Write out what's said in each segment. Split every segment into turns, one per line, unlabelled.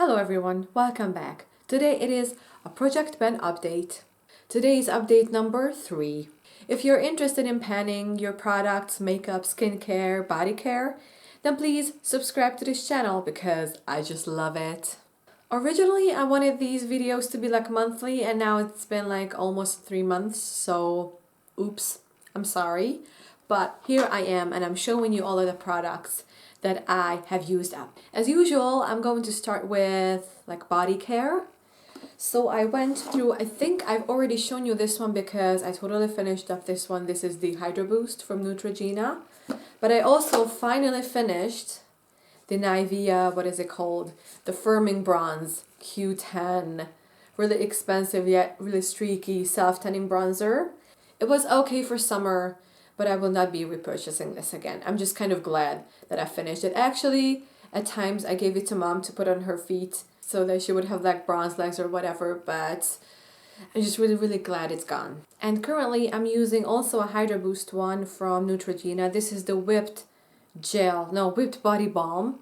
Hello everyone, welcome back. Today it is a Project Ben update. Today is update number 3. If you're interested in panning your products, makeup, skincare, body care, then please subscribe to this channel because I just love it. Originally I wanted these videos to be like monthly and now it's been like almost 3 months, so oops, I'm sorry. But here I am and I'm showing you all of the products that I have used up. As usual, I'm going to start with like body care. So I went through, I think I've already shown you this one because I totally finished up this one. This is the Hydro Boost from Neutrogena. But I also finally finished the Nivea, what is it called? The Firming Bronze Q10. Really expensive yet really streaky self-tanning bronzer. It was okay for summer, but I will not be repurchasing this again. I'm just kind of glad that I finished it. Actually, at times I gave it to mom to put on her feet so that she would have like bronze legs or whatever, but I'm just really glad it's gone. And currently I'm using also a Hydro Boost one from Neutrogena. This is the whipped body balm.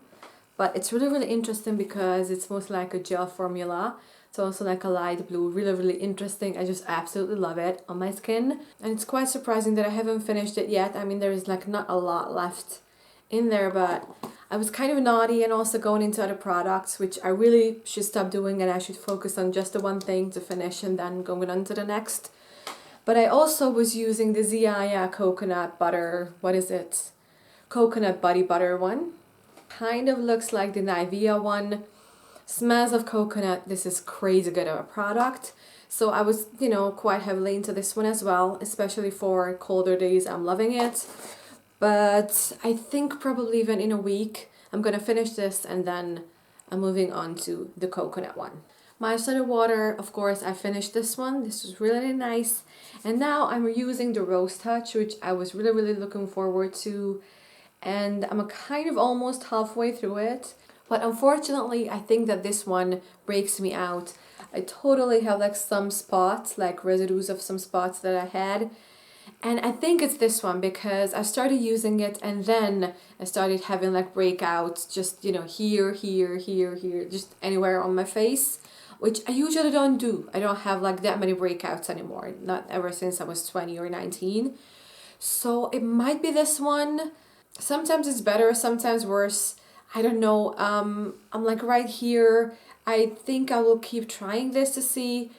But it's really interesting because it's most like a gel formula. It's also like a light blue, really interesting. I just absolutely love it on my skin. And it's quite surprising that I haven't finished it yet. I mean, there is like not a lot left in there, but I was kind of naughty and also going into other products, which I really should stop doing and I should focus on just the one thing to finish and then going on to the next. But I also was using the Ziaya coconut butter, coconut body butter one. Kind of looks like the Nivea one. Smells of coconut. This is crazy good of a product. So I was, quite heavily into this one as well, especially for colder days. I'm loving it. But I think probably even in a week, I'm going to finish this and then I'm moving on to the coconut one. Micellar water, of course, I finished this one. This was really nice. And now I'm using the Rose Touch, which I was really looking forward to. And I'm kind of almost halfway through it. But unfortunately, I think that this one breaks me out. I totally have like some spots, like residues of some spots that I had. And I think it's this one because I started using it and then I started having like breakouts just, here, just anywhere on my face, which I usually don't do. I don't have like that many breakouts anymore, not ever since I was 20 or 19. So it might be this one. Sometimes it's better, sometimes worse. I don't know. I'm like right here. I think I will keep trying this to see.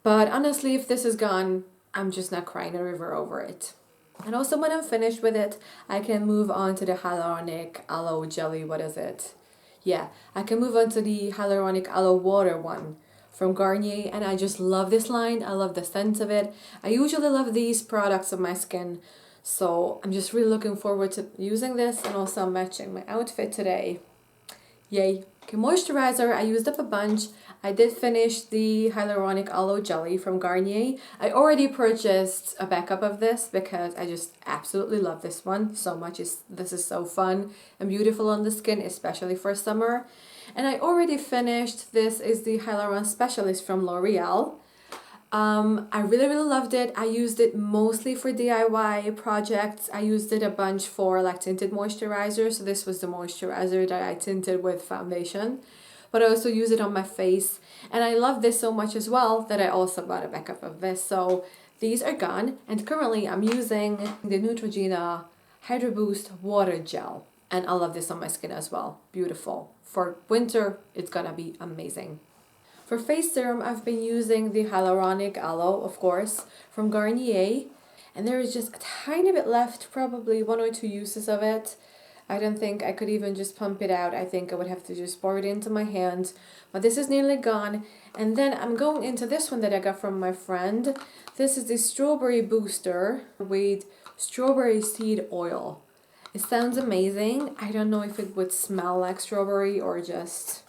But honestly, if this is gone, I'm just not crying a river over it. And also when I'm finished with it, I can move on to the Hyaluronic Aloe Jelly. What is it? Yeah, I can move on to the Hyaluronic Aloe Water one from Garnier. And I just love this line. I love the scent of it. I usually love these products on my skin. So I'm just really looking forward to using this and also matching my outfit today. Yay. Okay, moisturizer, I used up a bunch. I did finish the Hyaluronic Aloe Jelly from Garnier. I already purchased a backup of this because I just absolutely love this one so much. This is so fun and beautiful on the skin, especially for summer. And I already finished, this is the Hyaluron Specialist from L'Oreal. I really loved it. I used it mostly for DIY projects. I used it a bunch for like tinted moisturizer. So this was the moisturizer that I tinted with foundation. But I also use it on my face. And I love this so much as well that I also bought a backup of this. So these are gone. And currently I'm using the Neutrogena Hydro Boost Water Gel. And I love this on my skin as well. Beautiful. For winter, it's gonna be amazing. For face serum, I've been using the Hyaluronic Aloe, of course, from Garnier. And there is just a tiny bit left, probably 1 or 2 uses of it. I don't think I could even just pump it out. I think I would have to just pour it into my hand. But this is nearly gone. And then I'm going into this one that I got from my friend. This is the Strawberry Booster with strawberry seed oil. It sounds amazing. I don't know if it would smell like strawberry or just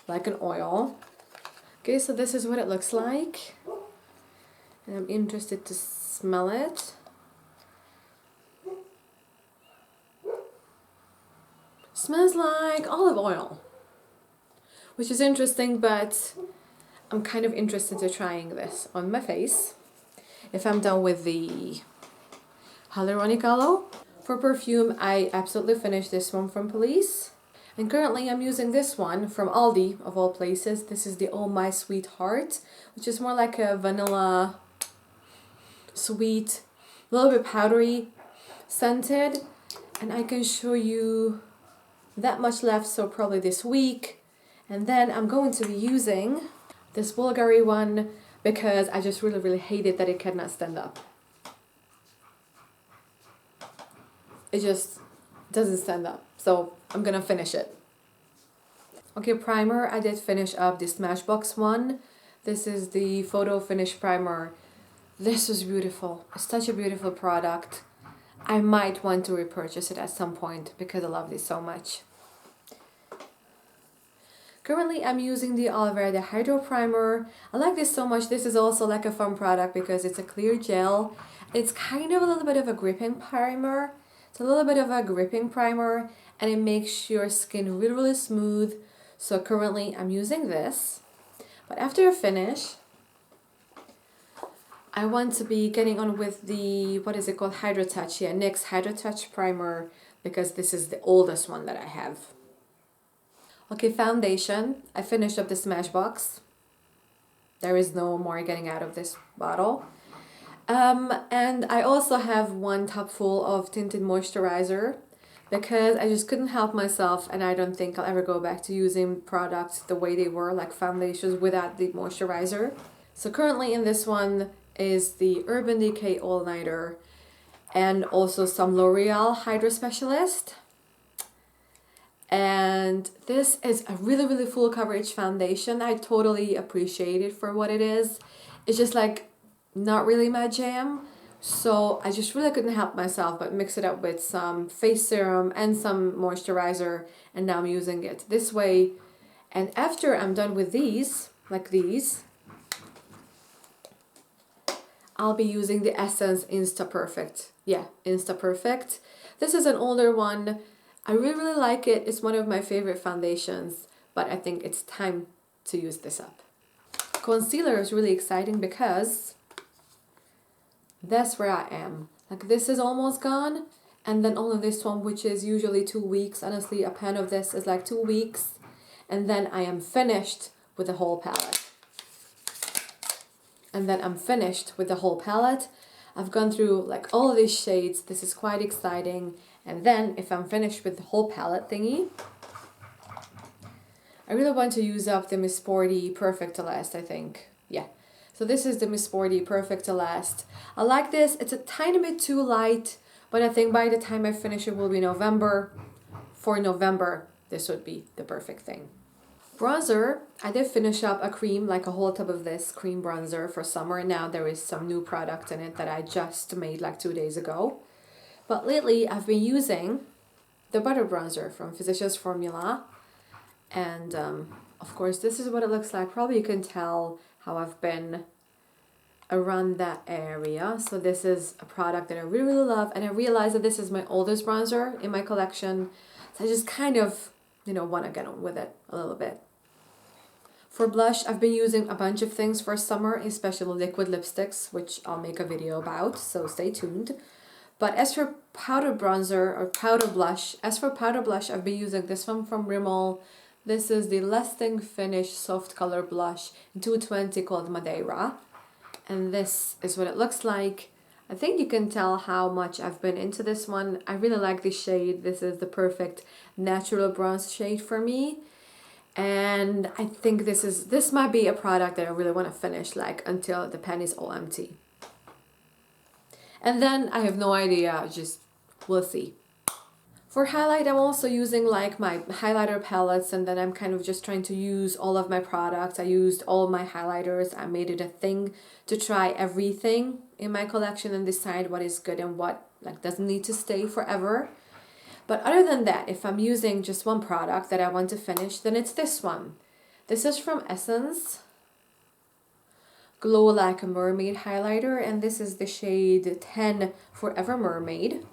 like an oil. Okay, so this is what it looks like. And I'm interested to smell it. Smells like olive oil, which is interesting, but I'm kind of interested in trying this on my face if I'm done with the Hyaluronic Aloe. For perfume, I absolutely finished this one from Police. And currently I'm using this one from Aldi, of all places. This is the Oh My Sweetheart, which is more like a vanilla, sweet, a little bit powdery, scented. And I can show you that much left, so probably this week. And then I'm going to be using this Bulgari one because I just really hated that it cannot stand up. It just doesn't stand up, so I'm gonna finish it. Okay, primer, I did finish up the Smashbox one. This is the Photo Finish Primer. This was beautiful. It's such a beautiful product. I might want to repurchase it at some point because I love this so much. Currently, I'm using the Olvera Hydro Primer. I like this so much. This is also like a fun product because it's a clear gel. It's kind of a little bit of a gripping primer. It's a little bit of a gripping primer and it makes your skin really smooth. So currently, I'm using this. But after I finish, I want to be getting on with the, what is it called? Hydro Touch. Yeah, NYX Hydro Touch Primer because this is the oldest one that I have. Okay, foundation. I finished up the Smashbox. There is no more getting out of this bottle. And I also have one tub full of tinted moisturizer because I just couldn't help myself and I don't think I'll ever go back to using products the way they were, like foundations without the moisturizer. So currently in this one is the Urban Decay All Nighter and also some L'Oreal Hydro Specialist. And this is a really full coverage foundation. I totally appreciate it for what it is. It's just like not really my jam. So I just really couldn't help myself but mix it up with some face serum and some moisturizer. And now I'm using it this way. And after I'm done with these, like these, I'll be using the Essence Insta Perfect. Yeah, Insta Perfect. This is an older one. I really like it. It's one of my favorite foundations, but I think it's time to use this up. Concealer is really exciting because that's where I am. Like this is almost gone, and then only this one, which is usually 2 weeks. Honestly, a pan of this is like 2 weeks, and then I am finished with the whole palette. I've gone through like all of these shades. This is quite exciting. And then if I'm finished with the whole palette thingy, I really want to use up the Miss Sporty Perfect to Last, I think. Yeah. So this is the Miss Sporty Perfect to Last. I like this. It's a tiny bit too light, but I think by the time I finish it will be November. For November, this would be the perfect thing. Bronzer, I did finish up a cream, like a whole tub of this cream bronzer for summer. Now there is some new product in it that I just made like 2 days ago. But lately I've been using the butter bronzer from Physicians Formula. And of course this is what it looks like. Probably you can tell how I've been around that area. So this is a product that I really love. And I realized that this is my oldest bronzer in my collection. So I just kind of, want to get on with it a little bit. For blush, I've been using a bunch of things for summer, especially liquid lipsticks, which I'll make a video about, so stay tuned. But as for powder bronzer or powder blush, I've been using this one from Rimmel. This is the Lasting Finish Soft Color Blush in 220 called Madeira. And this is what it looks like. I think you can tell how much I've been into this one. I really like this shade. This is the perfect natural bronze shade for me. And I think this might be a product that I really want to finish like until the pen is all empty. And then I have no idea, just we'll see. For highlight, I'm also using like my highlighter palettes, and then I'm kind of just trying to use all of my products. I used all of my highlighters. I made it a thing to try everything in my collection and decide what is good and what like doesn't need to stay forever. But other than that, if I'm using just one product that I want to finish, then it's this one. This is from Essence Glow Like a Mermaid highlighter, and this is the shade 10 Forever Mermaid.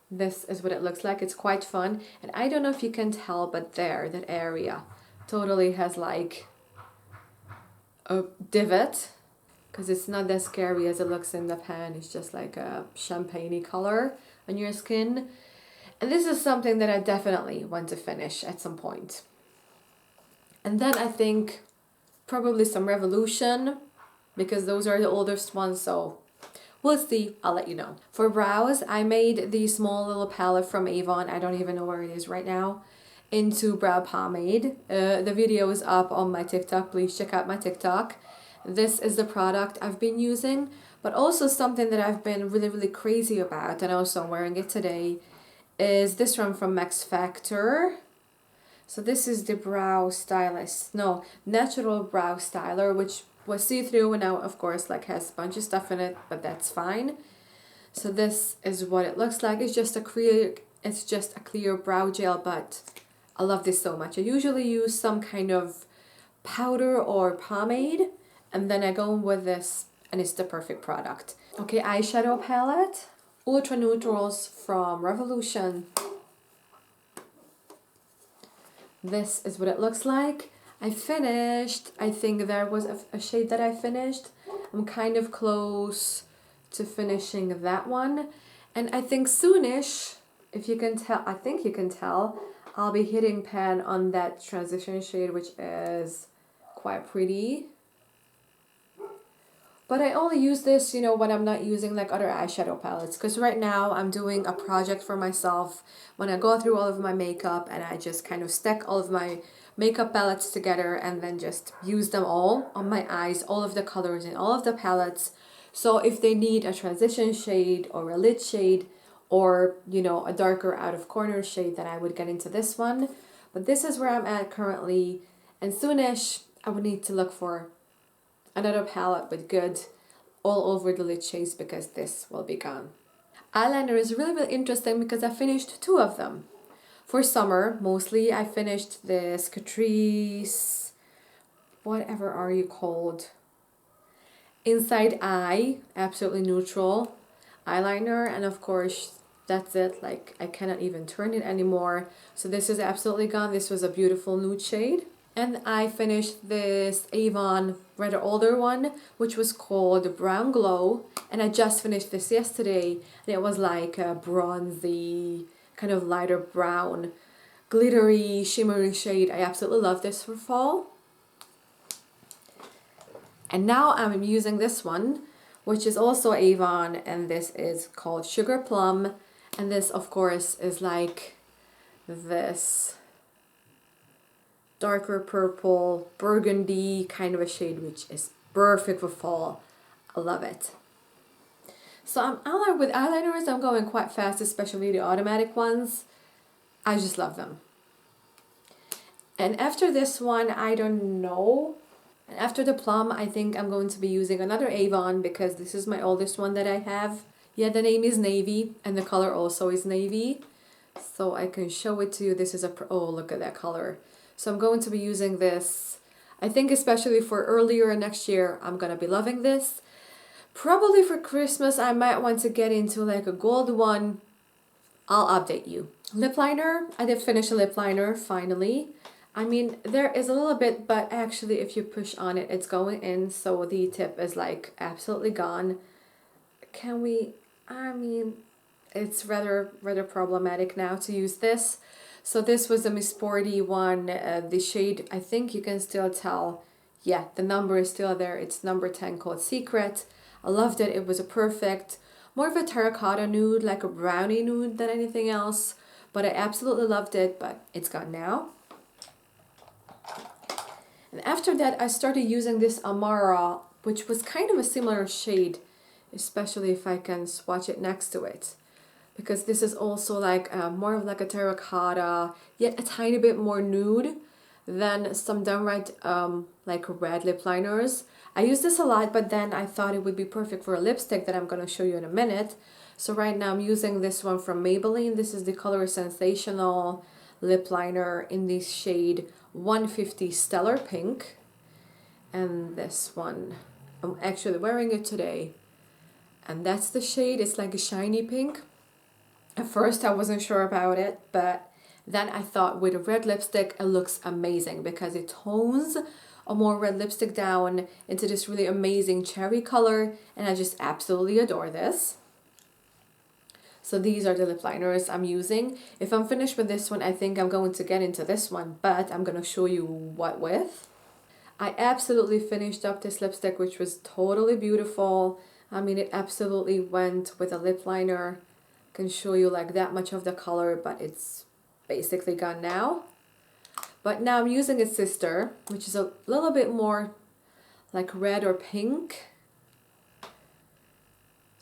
This is what it looks like. It's quite fun, and I don't know if you can tell, but there, that area totally has like a divot, because it's not as scary as it looks in the pan. It's just like a champagne-y color on your skin. And this is something that I definitely want to finish at some point. And then I think probably some Revolution, because those are the oldest ones, so we'll see. I'll let you know. For brows, I made the small little palette from Avon. I don't even know where it is right now. Into brow pomade. The video is up on my TikTok. Please check out my TikTok. This is the product I've been using, but also something that I've been really, really crazy about, and also I'm wearing it today, is this one from Max Factor. So this is the brow stylist. No, natural brow styler, which was see-through and now of course like has a bunch of stuff in it, but that's fine. So this is what it looks like. It's just a clear brow gel, but I love this so much. I usually use some kind of powder or pomade, and then I go in with this, and it's the perfect product. Okay, eyeshadow palette. Ultra Neutrals from Revolution. This is what it looks like. I finished, I think there was a shade that I finished. I'm kind of close to finishing that one. And I think soonish, if you can tell, I think you can tell, I'll be hitting pan on that transition shade, which is quite pretty. But I only use this, you know, when I'm not using like other eyeshadow palettes. Because right now I'm doing a project for myself when I go through all of my makeup and I just kind of stack all of my makeup palettes together and then just use them all on my eyes, all of the colors in all of the palettes. So if they need a transition shade or a lid shade or, you know, a darker out of corner shade, then I would get into this one. But this is where I'm at currently. And soonish, I would need to look for another palette with good all over the lid shades because this will be gone. Eyeliner is really, really interesting because I finished 2 of them. For summer, mostly, I finished this Catrice, whatever are you called? Inside Eye, absolutely neutral eyeliner, and of course, that's it. Like, I cannot even turn it anymore. So this is absolutely gone. This was a beautiful nude shade. And I finished this Avon rather older one, which was called Brown Glow. And I just finished this yesterday. And it was like a bronzy, kind of lighter brown, glittery, shimmery shade. I absolutely love this for fall. And now I'm using this one, which is also Avon. And this is called Sugar Plum. And this, of course, is like this darker purple, burgundy kind of a shade, which is perfect for fall. I love it. So with eyeliners, I'm going quite fast, especially the automatic ones. I just love them. And after this one, I don't know. And after the plum, I think I'm going to be using another Avon because this is my oldest one that I have. Yeah, the name is Navy and the color also is Navy. So I can show it to you. This is oh, look at that color. So I'm going to be using this, I think especially for earlier next year, I'm going to be loving this. Probably for Christmas, I might want to get into like a gold one. I'll update you. Lip liner, I did finish a lip liner finally. I mean, there is a little bit, but actually if you push on it, it's going in. So the tip is like absolutely gone. It's rather problematic now to use this. So this was a Miss Sporty one. The shade, I think you can still tell. Yeah, the number is still there. It's number 10 called Secret. I loved it. It was a perfect, more of a terracotta nude, like a brownie nude than anything else. But I absolutely loved it, but it's gone now. And after that, I started using this Amara, which was kind of a similar shade, especially if I can swatch it next to it. Because this is also like more of like a terracotta, yet a tiny bit more nude than some downright like red lip liners. I use this a lot, but then I thought it would be perfect for a lipstick that I'm going to show you in a minute. So right now I'm using this one from Maybelline. This is the Color Sensational lip liner in the shade 150 Stellar Pink. And this one, I'm actually wearing it today. And that's the shade. It's like a shiny pink. At first I wasn't sure about it, but then I thought with a red lipstick it looks amazing because it tones a more red lipstick down into this really amazing cherry color, and I just absolutely adore this. So these are the lip liners I'm using. If I'm finished with this one, I think I'm going to get into this one, but I'm going to show you what with. I absolutely finished up this lipstick, which was totally beautiful. I mean, it absolutely went with a lip liner. Can show you like that much of the color, but it's basically gone now. But now I'm using its sister, which is a little bit more like red or pink.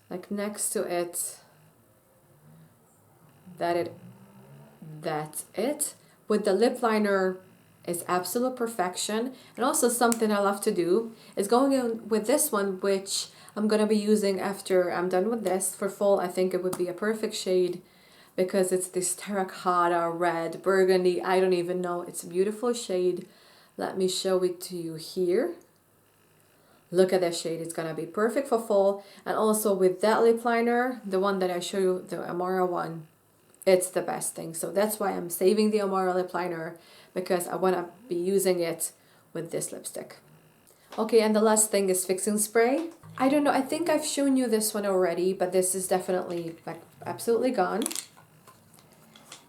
Like next to it. That's it. With the lip liner is absolute perfection. And also something I love to do is going in with this one, which I'm going to be using after I'm done with this. For fall, I think it would be a perfect shade because it's this terracotta, red, burgundy. I don't even know. It's a beautiful shade. Let me show it to you here. Look at that shade. It's going to be perfect for fall. And also with that lip liner, the one that I show you, the Amara one, it's the best thing. So that's why I'm saving the Amara lip liner, because I want to be using it with this lipstick. Okay, and the last thing is fixing spray. I don't know, I think I've shown you this one already, but this is definitely like absolutely gone.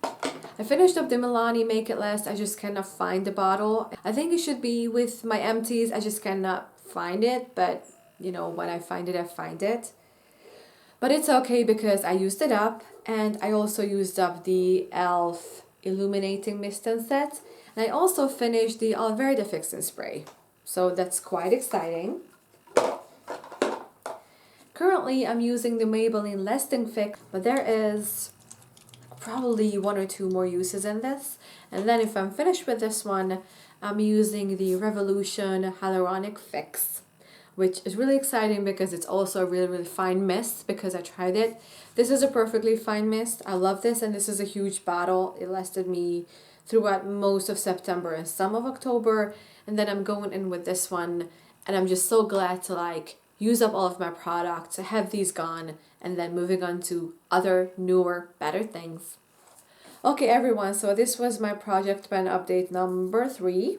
I finished up the Milani Make It Last. I just cannot find the bottle. I think it should be with my empties. I just cannot find it, but you know, when I find it, I find it. But it's okay because I used it up, and I also used up the e.l.f. Illuminating Mist and Set. And I also finished the Alverde Fixing Spray. So that's quite exciting. Currently, I'm using the Maybelline Lasting Fix, but there is probably 1 or 2 more uses in this. And then if I'm finished with this one, I'm using the Revolution Hyaluronic Fix, which is really exciting because it's also a really, really fine mist because I tried it. This is a perfectly fine mist. I love this, and this is a huge bottle. It lasted me throughout most of September and some of October. And then I'm going in with this one, and I'm just so glad to like use up all of my products, to have these gone, and then moving on to other, newer, better things. Okay, everyone, so this was my Project Ben update number 3.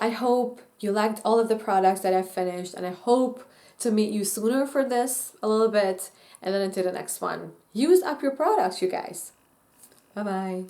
I hope you liked all of the products that I finished, and I hope to meet you sooner for this a little bit, and then into the next one. Use up your products, you guys. Bye-bye.